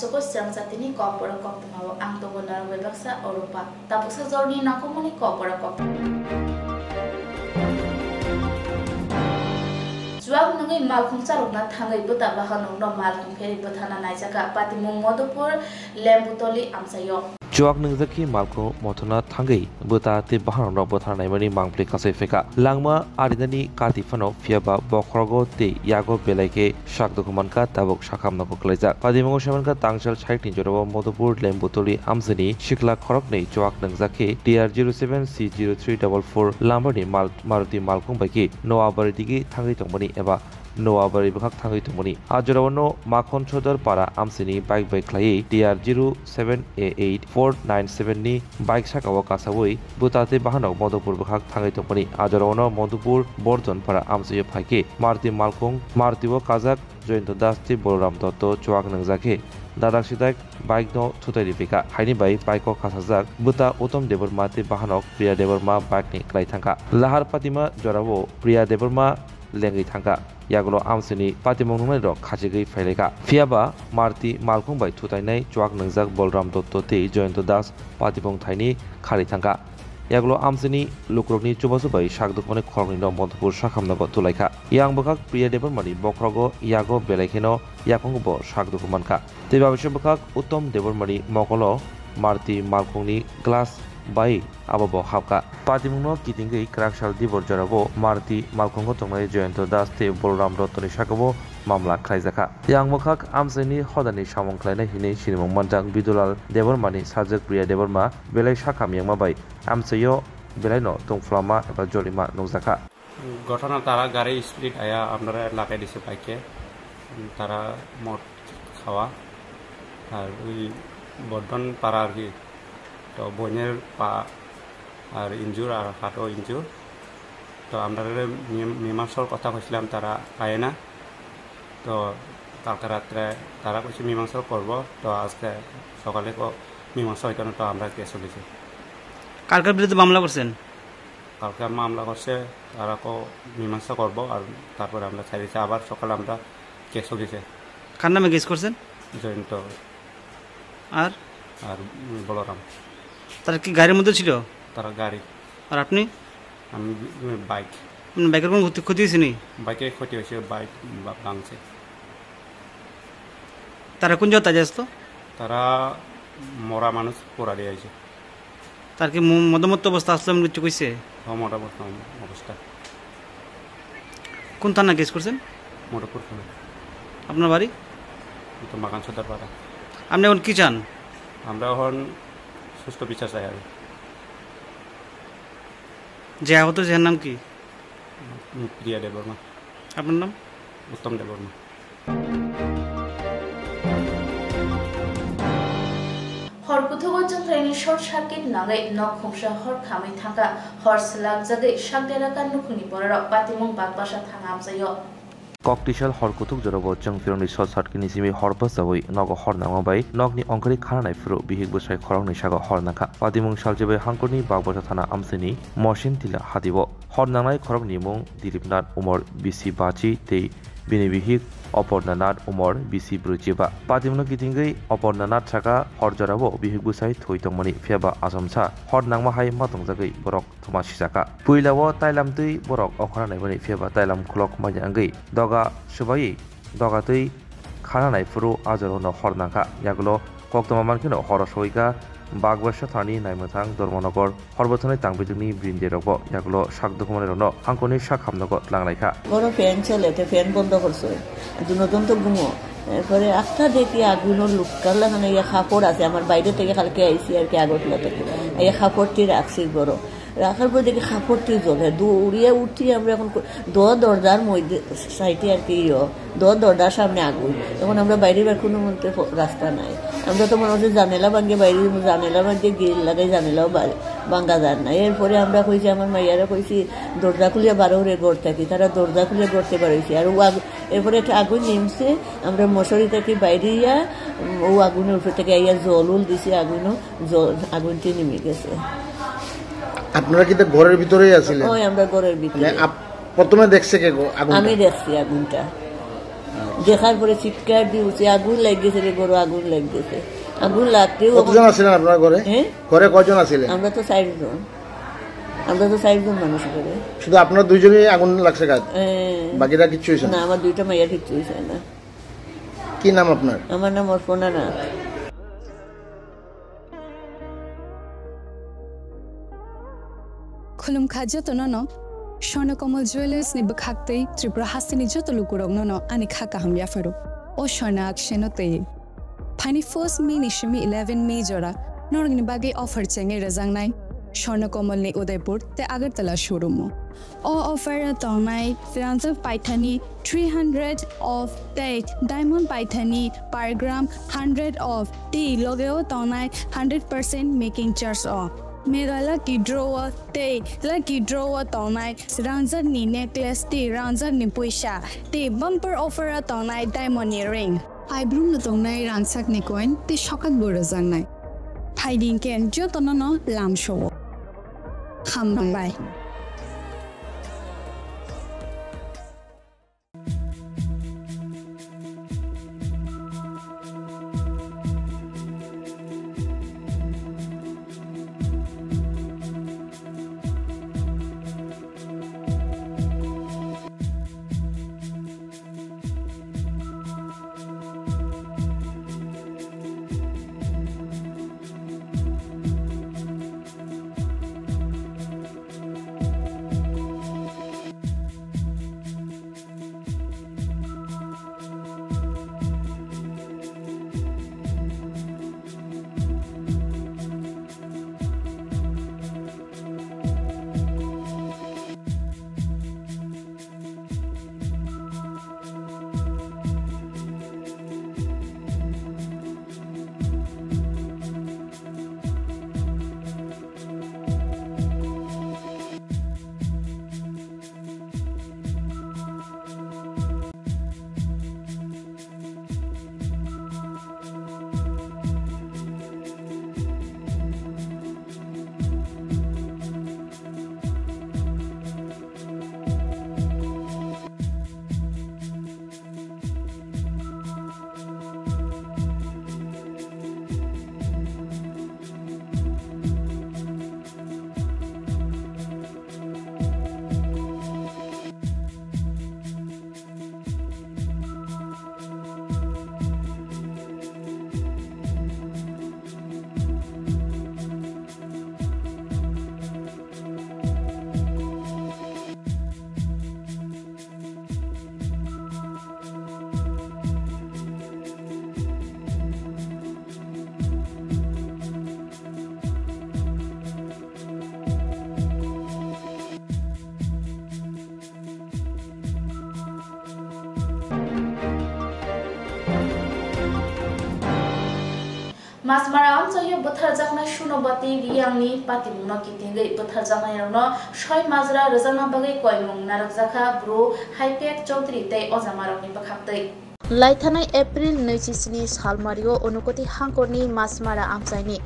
soko siang satini kopora koptamawo ang tunggunar webaksa Eropa tapos sa zorni nakomoni kopora kop Jual nungi malkung carok na thangai buta bahan nungno malkung feri butana naijaka patimung modupur lembutoli amsayo Juak nungzaki malko motona thangai buta te bahan no butana naimani mangpli kasai feka langma aridani kati fano fiaba bokhrogo te yago belaike shak dokumanka tabok shakam nako kleja padimungo shamanka tangchal chaikni jorobo modupur lembutoli amsani shikla khorok nei juak nungzaki DR07C0344 lambani maruti malkung baiki noabari digi thangai tongmani eba Noabari bakak thangai tongmani ajorawno makhon chodar para amsini bike khlai DR07A8497 ni bike sakawa kasawoi butate bahanok modupur bakak thangai tongmani ajorawno modupur borjon para amsiyo phaike Maruti malkung Marutiwo kazak Joyento Dasti Boloram Dotto chuak nangjake dadak sidak bike no thutai fika haini bai bike ko khasajak buta utom deborma te bahanok Priya Deborma bike ni klai thangka lahar patima jorabo Priya Deborma lengai thangka yagulo amsini patimong nungai rok khajigei faileka fiaba Maruti malkung bai thutainai chuak nangjak Boloram Dotto te Joyento Das patimong thaini khari thangka yagulo amsini lukrokni chubasu bai sakdukmani khorokni no modupur sakhamnago tulaika yang bakak Priya Debormani bokhrogo yago belaikeno yakongbo sakdukumanka tebabisho bakak Uttom Debormani mokolo Maruti malkungni glass bai ababo hapka patimungno kitingei krakshal dibor jorabo Maruti malkungo tongnai Joyento Das te Boloram Dottoni sakabo mamla khlaijaka yang mukhak amsini hodani samong khlaina hini sinimong manjang Bidulal Debormani sajak Priya Deborma belai sakam yangma bai amsayo belaino tungflama eba jolima nungjaka ঘটনা তারা গাড়ি speed আয়া আপনারা লাগাই দিছে বাইকে তারা মদ খাওয়া আর ওই বর্ধন পাড়া আর কি তো বোনের পা আর ইনজুর আর হাতও ইনজুর তো আমরা মীমাংসার কথা কইছিলাম তারা আয় না তো কালকে রাত্রে তারা কইছে মীমাংসা করব তো আজকে সকালে মীমাংসা হইতো না তো আমরা কেস দিয়েছি কালকের বিরুদ্ধে মামলা করছেন কালকে মামলা করছে তারা মীমাংসা করব আর তারপরে আমরা ছাড়িয়েছি আবার সকালে আমরা কেসও দিয়েছি কার নামে কেস করছেন জয়ন্ত আর আর বলরাম তারা কি গাড়ির মধ্যে ছিল তারা গাড়ি আর আপনি আমি বাইক বাইকের কোনো ক্ষতি হয়েছে নি বাইকে ক্ষতি হয়েছে বাইক ভাঙছে তারা কোন জায়গায় আসত তারা মরা মানুষ পোড়া দিয়ে আছে তার কি মদমত্ত অবস্থা আসলাম মৃত্যু কইছে মোটামুটি অবস্থা কোন থানা কেস করছেন মোটরপুর থানা আপনার বাড়ি তো মাকান সর্দার পাড়া আপনি এখন কি চান আমরা এখন সুস্থ বিচার চাই আর যে আহত যে নাম কি প্রিয়া দেববর্মা আপনার নাম উত্তম দেববর্মা হরকুথগোজং ট্রেনি শর্ট সার্কিট নাগাই নখংসা হর খাमै থাকা হর স্লাগ জাগাই সাকদেরাকা নুখুনি বড় পাতিমং বাগবাসা থাঙা আমজাयो Cocktail horkutuk jorobo jangfironi short circuit ni simi horbas jawoi nogo hornama bai nokni ongkari khanai furu bihik busai khorong ni sago hornaka padimung saljebe hangkorni bagbasa thana amsini mosin tila hadibo hornanai khorong ni mung Dilipnath Umar bisi bachi tei bini bihik Opornanath Umar bisi brujiba padimung kitingei Opornanath saka horjarabo bihik busai thoitongmani fiaba asomsa hornangma hai matongjagai borok thomasijaka puilawo tailamtui borok okhana naibani fiaba tailam khulok majangai doga subai doga tui khana naifuru ajaro no hornaka yagulo koktoma mankino horosoika Bagbasa thani naimthang Dormonogor horbothani tangbidungni brinderogbo yagulo sakdokumani rono hangkoni sakhamnogo langlaika বড় fan চলে তো fan বন্ধ করছে দুজন তো ঘুমো এরপরে একটা দেখি আগুনের লুকার লাগানো ইয়া কাপড় আছে আমার বাইরে থেকে কালকে আইসি আর কি আগরতলা থেকে এই কাপড়টি রাখছি বড় রাখার পর দেখি কাপড়টি জ্বলে দৌড়িয়ে উঠি আমরা এখন দরজার মধ্যে সাইডে আর কি দরজার সামনে আগুন তখন আমরা বাইরে বের কোনো মধ্যে রাস্তা নাই আমরা তো মনে হচ্ছে জানেলা ভাঙে বাইরে জানেলা ভাঙে গিল লাগাই জানেলাও ভাঙ্গা যান না এরপরে আমরা কইছি আমার মাইয়ারা কইছি দরজা খুলিয়ে বারোরে ঘর থাকি তারা দরজা খুলে ঘরতে পারছি আর এরপরে একটা আগুন নেমছে আমরা মশারি থেকে বাইরে ইয়া ও আগুনের উপর থেকে ইয়া জল উল দিছি আগুনটি নেমে গেছে আপনারা কি ঘরের ভিতরেই আছিলেন? ওই আমরা ঘরের ভিতরে। প্রথমে দেখছে কে আগুন? আমি দেখছি আগুনটা। দেখার পরে চিৎকার দিয়েছে আগুন লাগতেছে রে গরু আগুন লাগতেছে আগুন লাগতেও কতজন আছিলেন আপনার ঘরে? হ্যাঁ ঘরে কয়জন আছিলেন? আমরা তো 4 জন মানুষ করে। শুধু আপনার দুইজনই আগুন লাগছে কাজ, বাকিরা কিচ্ছু হয়েছে না? আমার 2টা মাইয়া কিচ্ছু হয়েছে না। কি নাম আপনার? আমার নাম অর্পণা নাথ। खुलुम खाजतो न स्वर्णकमल ज्वेलर्स नि बखाक्तै त्रिपुरा हासिनी जतो लुकुरग न अनि खाका हम याफरो ओ स्वर्ण अक्षनो ते फाइनी फर्स्ट मे निशमी 11 मे जरा नरगनि बागे अफर चेंगे रजांगनाय स्वर्णकमल नि उदयपुर ते अगरतला शोरूम ओ अफर तंगनाय फ्रांस पाइथानी 300 ऑफ ते डायमंड पाइथानी पर ग्राम 100 ऑफ टी लगेओ तंगनाय 100% मेकिंग चार्ज ऑफ मेरा लकी ड्रॉवर तौनाय रांजर नि नेकलेस ती रांजर नि पैसा ती बम्पर ऑफर तौनाय डायमंड रिंग आइब्रुम न तौनाय रांसाक नि कॉइन ती शकत बोरो जांनाय फाइडिंग केन जो तनो न लाम शो खाम bye Masmara amsayo bothar jaknai sunobati riyangni patimungno kitingai bothar jaknai rangno shoi majra rajana bagai koimung narakjaka bro Haipek Chaudhary tei ojamarokni bakhaktei Laithanai April 27 salmario onukoti hangkorni Masmara amsaini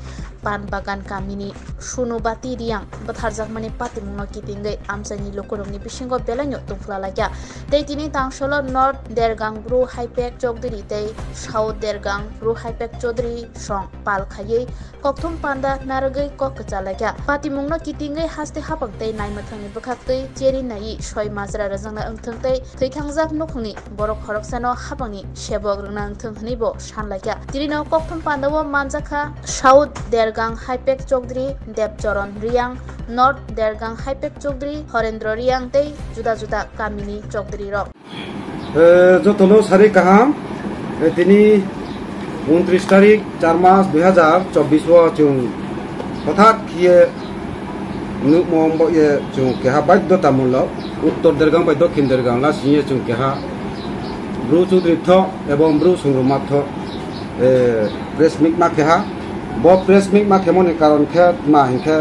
pan bagan kamini sunobati riyang bothar jakmani patimungno kitingai amsaini lokorongni bisingo belanyo tungflalagya tei tini tangsolo North Dergang bro Haipek Chaudhary tei South Dergang bro Haipek Chaudhary song pal khayei kokthum panda naragai kokchalagya patimungno kitingai haste hapangtei naimathangni bakhaktei cheri nai shoi majra rajangna angthangtei thaitangjak nokhungni borok khoroksano hapangni sebok rungna angthangni bo sanlagya tirino kokthum pandawo manjakha South Dergang Haipek Chaudhary Debcharan Riyang North Dergang Haipek Chaudhary Horendra Riyang tei juda juda kamini Chaudhary rok jotolo sari kaham tini 29 तारिख 4 मास 2024 chung hothat khie nukmom bo ye chung keha baidhota mulok uttor dergang baidho dakhin dergang la sinye chung keha bru Chaudhary tho ebong bru sungruma tho press meet ma keha bo press meet ma khemoni karon khe ma hinkhe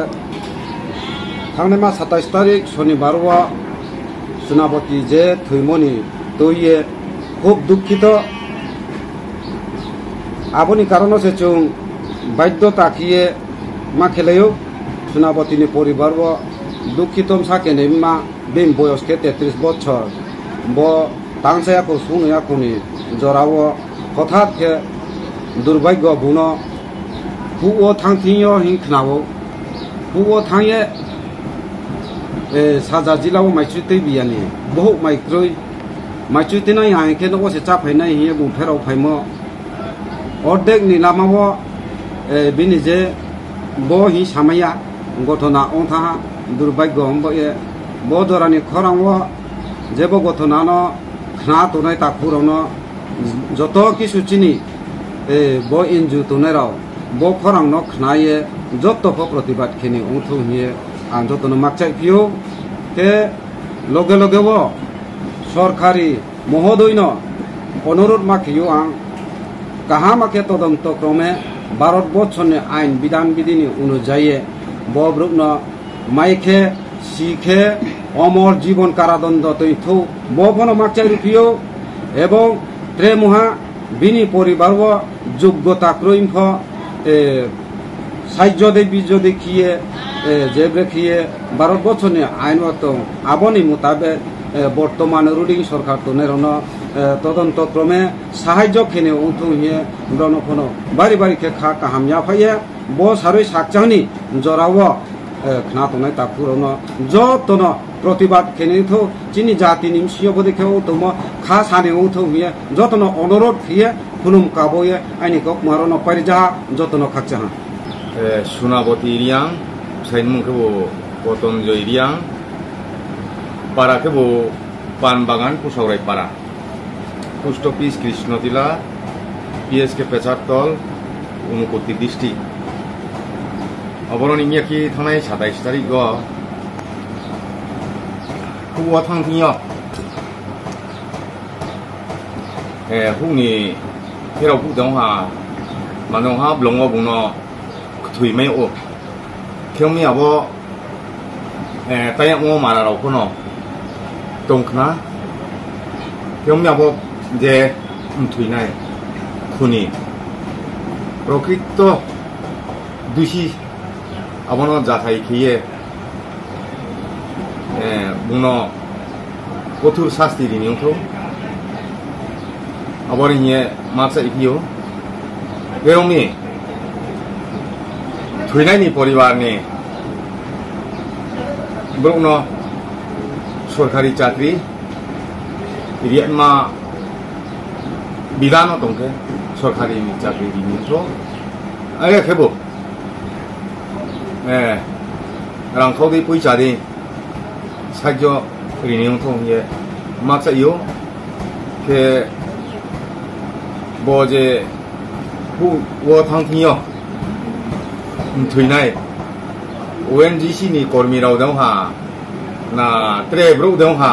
thangnai ma 27 तारिख shonibar wa sunabati je thuimoni toye khub dukkito aboni karono se chung baidhota khiye ma khelayo sunabati ni poribar bo dukhitom sakene ma bim boyoske 33 bochor bo तांसायाखौ सुनयाखौनि जराव हठाৎ के दुर्भाग्य बुनो हुओ थांथियो हिंखनावो हुओ थांये साजा जिलाव माइचुते बियानि बहु माइक्रोय माइचुते नाय आंखे no से चाफायनाय हिये बुफेराव फायमो अर्धेक नि लामावो बिनि जे बो हि सामाया गथना अंथा दुर्भाग्य हमबे बो दरानि खरांवो जेबो गथना न खना तनाय ताखुरावनो जत किसुचिनि बो इनजु तनायराव बो खरां न खनाये जत फ प्रतिबाद खिनि उथु हिये आं जतनो माकचाय फियो के लगे लगे वो सरकारी महोदय अनुरोध माखियो आं कहा माके तदন্ত क्रमे भारतबर्षनि आईन विधान विधिनि अनुयायी बब्रुकन माइखे सिखे अमर जीवन कारादंड तैथौ बफन माकचाय रुपियो एवं त्रेमुहा बिनि परिवार योग्यता क्रैंफ साहित्य देवी যদি খিয়ে जेब्रे खिए भारतबर्षनि आईनगत आबनि मुताबे बर्तमान रुलिं सरकार तनेरन तदন্ত क्रमे साहाय्य खेने उथु हिए ब्रनफन बारि बारि के खा काहामया फाये बो सारै साकचांनि जराव खना तनाय तापुरन जतन प्रतिबाद खेने थो चिनि जातिनि सियबो देखेव तम खा साने उथु हिए जतन अनुरोध खिए खुलुम काबोये आइनि कक मारन परिजा जतन खाकचा सुनाबती रियां साइनमुखो पतंजय रियां पाराखो पान बागान पुसावराय पारा पोस्ट अफिस कृष्णतिला PSK पेचारतल उनुकति डिस्ट्रिक्ट अबरन इयाखि थानाय 27 तारिख हुआ थांथिया हुनि फेराव बुदोंहा मानोहा ब्लंगो बुनो थुइमै ओ खेमनि आबो ताया मो मारा रावखोनो दंखना खेमनि आबो जे थुइनाय खुनि प्रकृत दुषी आबनो जाथाय खिये बुनो कठोर शास्ति दिनिउथो आबरिनिये मासा इकियो बेरंनि थुइनायनि परिवारनि ब्रौनो सरकारी चाकरी रियमा बिधान दंखे सरकारी चाकरी दिनिथ्रो आरे खेबो रांखावरि फैसानि साहाय्य रिनिउथो हिये माकसायो के बजे वो थांथियो थुइनाय ONGC नि कर्मी राव दंहा ना ट्रेब्रौ दंहा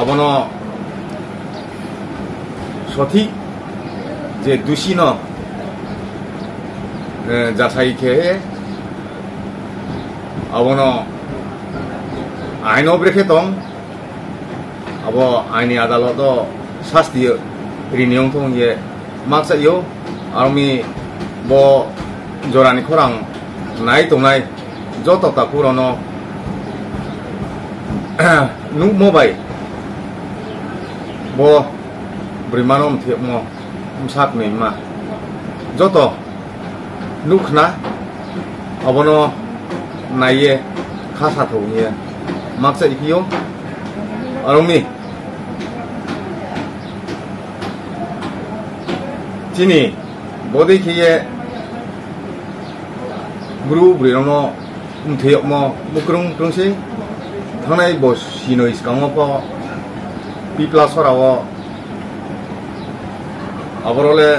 आबनो सठिक जे दुषिन जाथायखे आबनो आईन ब्रेखे दं अब आईनि आदालत शास्ति रिनिउं थं ये माकसायो आर्मी बो जरानि खरां नाय तंनाय जत तापुरनो नु मोबाइल बो ब्रिमानम थेमो साक नेमा जत नुखना अबनो नाये खासा थौनिये माकसा इकियो आरमि चिनी बदे खिये ब्रु ब्रिनो उन्थेयमो मुक्रं क्रंसे थानाय बस सिनो इसकांगप पिप्ला सराव आबरले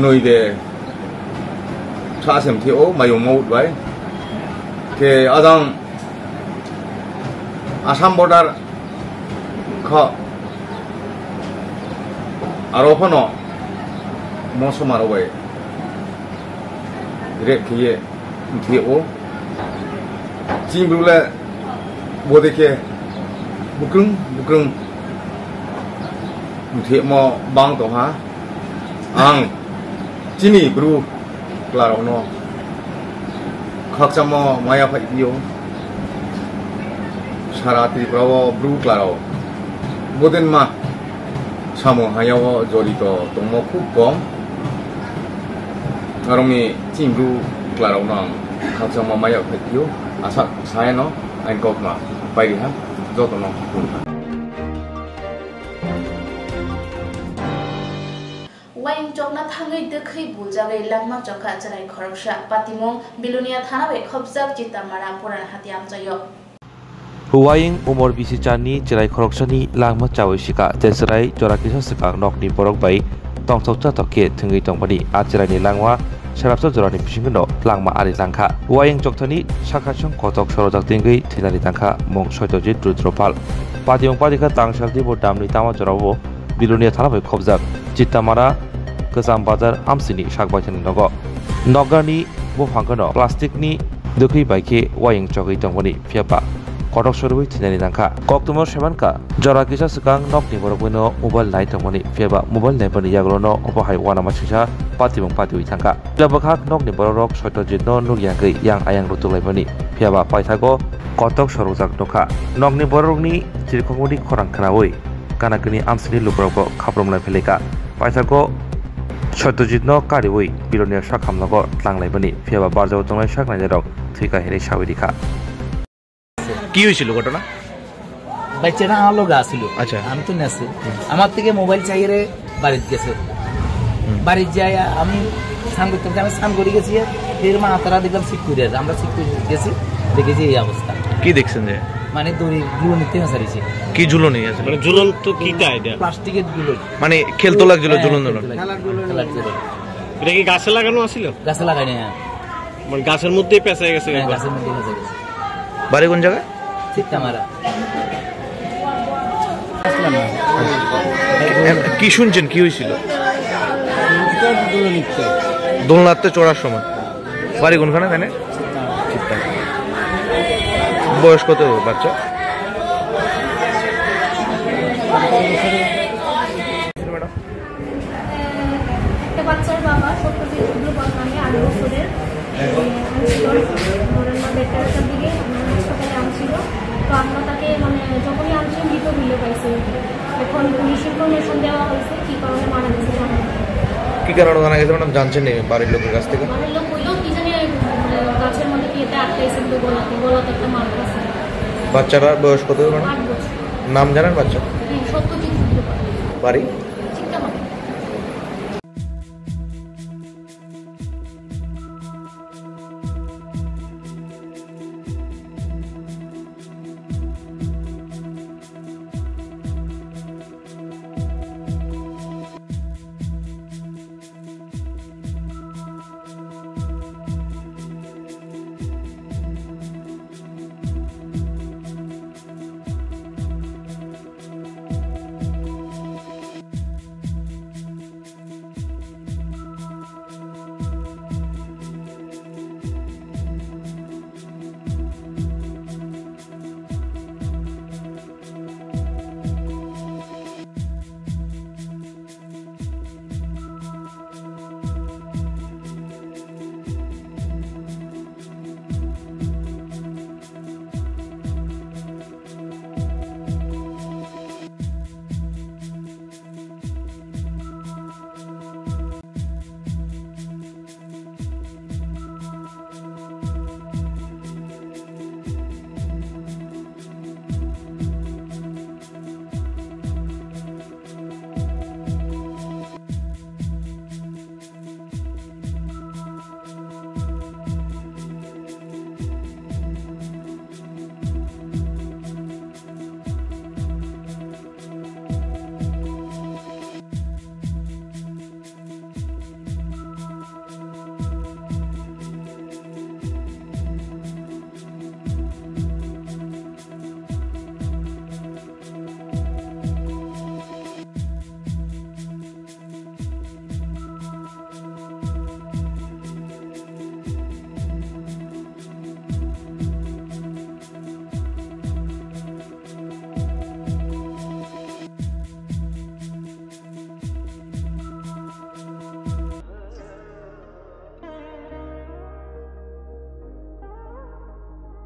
नइदे सासेम थेओ मायो माउटबाय के आजां आसाम बर्डार ख आरोपनो मसमारोबाय रे खिये थेओ चिंब्रुले बदेखे बुक्रं बुक्रं थेमो बांग दंहा आं चिनी ब्रु क्लारावनो खाकचामो माया फाइयो সারা ত্রিপুরা ব্রু ক্লারাও বোদেন মা সামো হায়াও জড়িত দङ খুব কম কারণে চিমব্রু ক্লারাও নাম খালসাং মামায়াव থাকি আশা সায় ন আইন ককমা বাইরে হা যত ন Wayang chokna thangai dekhai buljagai langma chokha charai khoroksa patimong bilunia thana be khobjak chitamara puran hatiam chayo Huwaying umor bisi chani chirai khoroksani langma chawi sika tesarai jorakisa sika nokni borok bai tongchokcha toke thungai tongpani achirai ni langwa sarapsa jorani bisingno langma ari langkha Huwaying chokthani sakachong kotok sorojak tinggai thinani tangkha mong soitojit rudropal patimong padika tangsalti bo damni tama jorabo bilunia thana bai khobjak chitamara Kesam bazar amsini sakbaitani nogo nogani bo phangkano plastic ni dekhi baike wayang chogai tongmani phiapa kotok soroi thinani tangkha koktumo semanka jora kisa sikang nokni borokno mobile nai tongmani phiaba mobile nai bani yagrono obohai wana machisa patimong patiwi tangkha jabakhak nokni borok soitojitno nuryangai yang ayang rutulaibani phiaba paithago kotok sorojak nokha nokni borokni chirkhongmoni khorang khanaoi kanakini amsini lukroko khapromlai pheleka paithago Satyajitno kariwoi bilonia sakhamnago tlanglai fiaba barjao tonglai saknai jarok thika here sawirika কি হয়েছিল ঘটনা বাচ্চাটা আমার লোক আসছিল আচ্ছা আমি তো নেছি আমার থেকে মোবাইল চাইরে বাড়িতে গেছে বাড়িতে যাই আমি স্নান করতে আমি স্নান করে গেছি ফের মা তারা দেখলাম সিট করে আছে আমরা সিট করে গেছি দেখেছি এই অবস্থা কি দেখছেন যে মানে দড়ি গুলো নিতে সারিছে কি ঝুলনি আছে মানে ঝুলন তো কি কায়দা প্লাস্টিকের গুলো মানে খেলতো লাগছিল ঝুলন এটা কি গাছে লাগানো আছিল গাছে লাগাইনি মানে গাছের মধ্যেই পেঁচায় গেছে গাছের মধ্যে পেঁচে গেছে বাড়ি কোন জায়গায় চিত্তামারা কি শুনছেন কি হয়েছিল দোলনাতে চড়ার সময় বাড়ি কোনখানে জানে বয়স কত বাচ্চা একটা বাচ্চার বাবা সত্যজিৎ বর্তমানে 8 বছরের দেড়টার দিকে হাসপাতালে আনছিল তো আমরা তাকে মানে যখনই আনছেন মৃত মিলে পাইছে এখন পুলিশ ইনফরমেশন দেওয়া হয়েছে কি কারণে মারা গেছে জানা কি কারণে জানা গেছে ম্যাডাম জানছেন না বাড়ির লোকের কাছ থেকে বাড়ির লোক বললো কি জানি গাছের মধ্যে কি এটা আটকাইছে গলাতে একটা মার্ক আছে বাচ্চারা বয়স কত ম্যাডাম 8 বছর নাম জানেন বাচ্চা সত্যজিৎ বাড়ি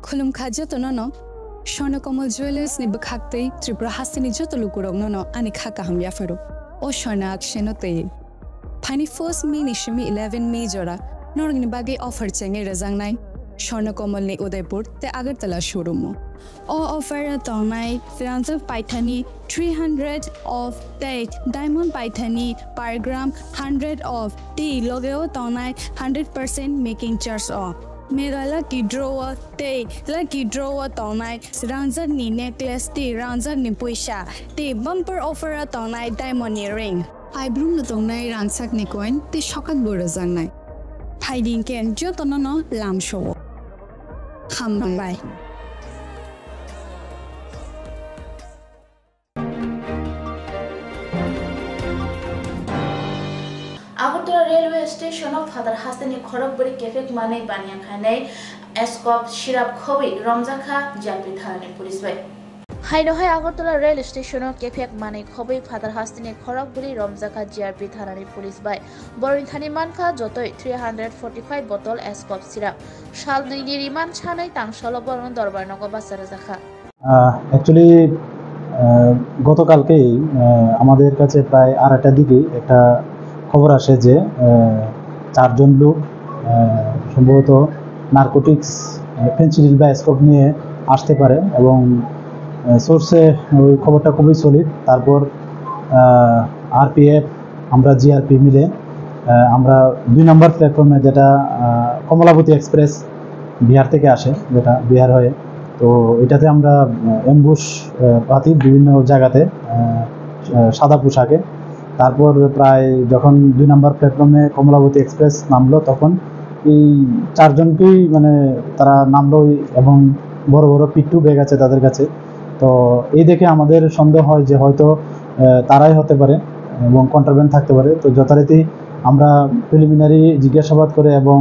Khulum khajya to no Swarnakomal Jewelers ni bakhaktei Tripura Hasini joto lukurogno no ani khaka hamya faro o Swarna Action te Phani 1st May ni shimi 11 May jora norgni bage offer chenge rejangnai Swarnakomal ni Udaipur te Agartala showroom o offer tonai Franzak Paithani 300 of date diamond Paithani per gram 100 of tea logeo tonai 100% making charge off Mega lucky draw tonai Ranzak ni necklace ti Ranzak ni puisha ti bumper offer tonai diamond ring I bloom na tonai Ranzak ni coin ti shokat borajang nai Hiding ken jotono no lam show Bye. Agartala railway station of Father Hasani Khorokbari cafe manai baniya khanai escop shirap khobi Ramjakha Jalpi Tharani police by Hainohai Agartala rail station of cafe manai khobi Father Hasani Khorokbari Ramjakha Jalpi Tharani police by Borin Thani Manka jotoi 345 bottle escop syrup shal dui ni riman chanai tangsalo boron dorbar nogo basara jakha actually গতকালকেই আমাদের কাছে প্রায় 8টার দিকে একটা খবর আসে যে চারজন লোক সম্ভবত নারকোটিক্স ফেন্সিডিল বা স্কোপ নিয়ে আসতে পারে এবং সোর্সে ওই খবরটা খুবই সলিড তারপর আরপিএফ আমরা জিআরপি মিলে আমরা 2 নম্বর প্ল্যাটফর্মে যেটা কমলাবতী এক্সপ্রেস বিহার থেকে আসে যেটা বিহার হয়ে তো এটাতে আমরা অ্যাম্বুশ পাতি বিভিন্ন জায়গাতে সাদা পোশাকে তারপর প্রায় যখন 2 নম্বর প্ল্যাটফর্মে কমলাবতী এক্সপ্রেস নামলো তখন এই চারজনকেই মানে তারা নামলো এবং বড় বড় পিট্টু ব্যাগ আছে তাদের কাছে তো এই দেখে আমাদের সন্দেহ হয় যে হয়তো তারাই হতে পারে এবং কন্ট্রাব্যান্ড থাকতে পারে তো যথারীতি আমরা প্রিলিমিনারি জিজ্ঞাসাবাদ করে এবং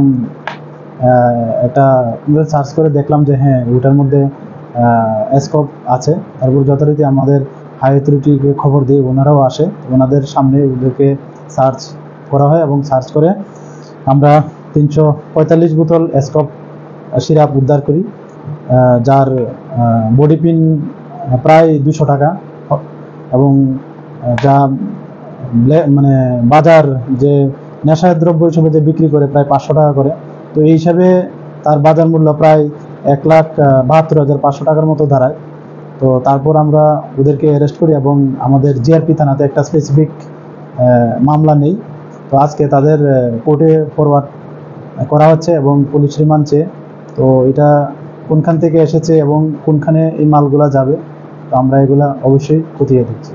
একটা সার্চ করে দেখলাম যে হ্যাঁ ওটার মধ্যে স্কোপ আছে তারপর যথারীতি আমাদের হাই অথরিটিকে খবর দিয়ে ওনারাও আসে ওনাদের সামনে ওদেরকে সার্চ করা হয় এবং সার্চ করে আমরা 345 বোতল স্কোপ সিরাপ উদ্ধার করি যার বডি পিন প্রায় 200 টাকা এবং যা মানে বাজার যে নেশার দ্রব্য হিসেবে যে বিক্রি করে প্রায় 500 টাকা করে তো এই হিসাবে তার বাজার মূল্য প্রায় 1,72,500 টাকার মতো দাঁড়ায় তো তারপর আমরা ওদেরকে অ্যারেস্ট করি এবং আমাদের জিআরপি থানাতে একটা স্পেসিফিক মামলা নেই তো আজকে তাদের কোর্টে ফরওয়ার্ড করা হচ্ছে এবং পুলিশ রিমান্ড চেয়ে তো এটা কোনখান থেকে এসেছে এবং কোনখানে এই মালগুলা যাবে তো আমরা এগুলা অবশ্যই খতিয়ে দিচ্ছি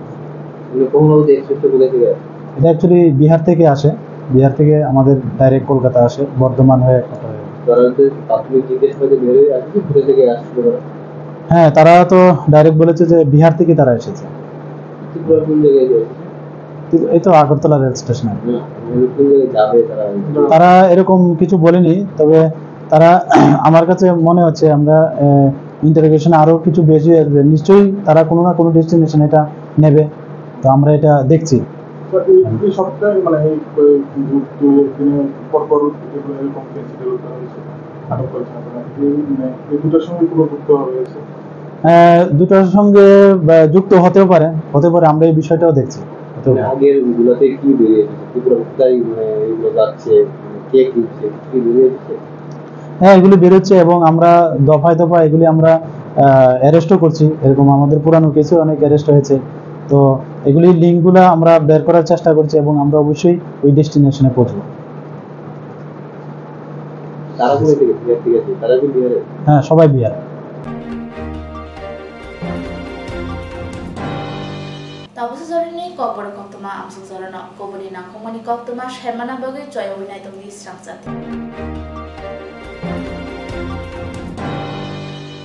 এটা অ্যাকচুয়ালি বিহার থেকে আসে বিহার থেকে আমাদের ডাইরেক্ট কলকাতা আসে বর্ধমান হয়ে হ্যাঁ তারা তো ডাইরেক্ট বলেছে যে বিহার থেকে তারা এসেছে এই তো আগরতলা রেল স্টেশনে তারা এরকম কিছু বলেনি তবে তারা আমার কাছে মনে হচ্ছে আমরা ইন্টারোগেশনে আরো কিছু বেশি নিশ্চয়ই তারা কোনো না কোনো ডেস্টিনেশন এটা নেবে তো আমরা এটা দেখছি দুটার সঙ্গে যুক্ত হতেও পারে আমরা এই বিষয়টাও দেখছি হ্যাঁ এগুলি বেরোচ্ছে এবং আমরা দফায় দফায় এগুলি আমরা অ্যারেস্টও করছি এরকম আমাদের পুরানো কেসে অনেক অ্যারেস্ট হয়েছে তো এগুলির লিঙ্কগুলো আমরা বের করার চেষ্টা করছি এবং আমরা অবশ্যই ওই ডেস্টিনেশনে পৌঁছবো হ্যাঁ সবাই Bihar Tabusarani kopor koktoma amsuk sarana koboni na komoni koktoma shemana bagai joy winai tongi strangchat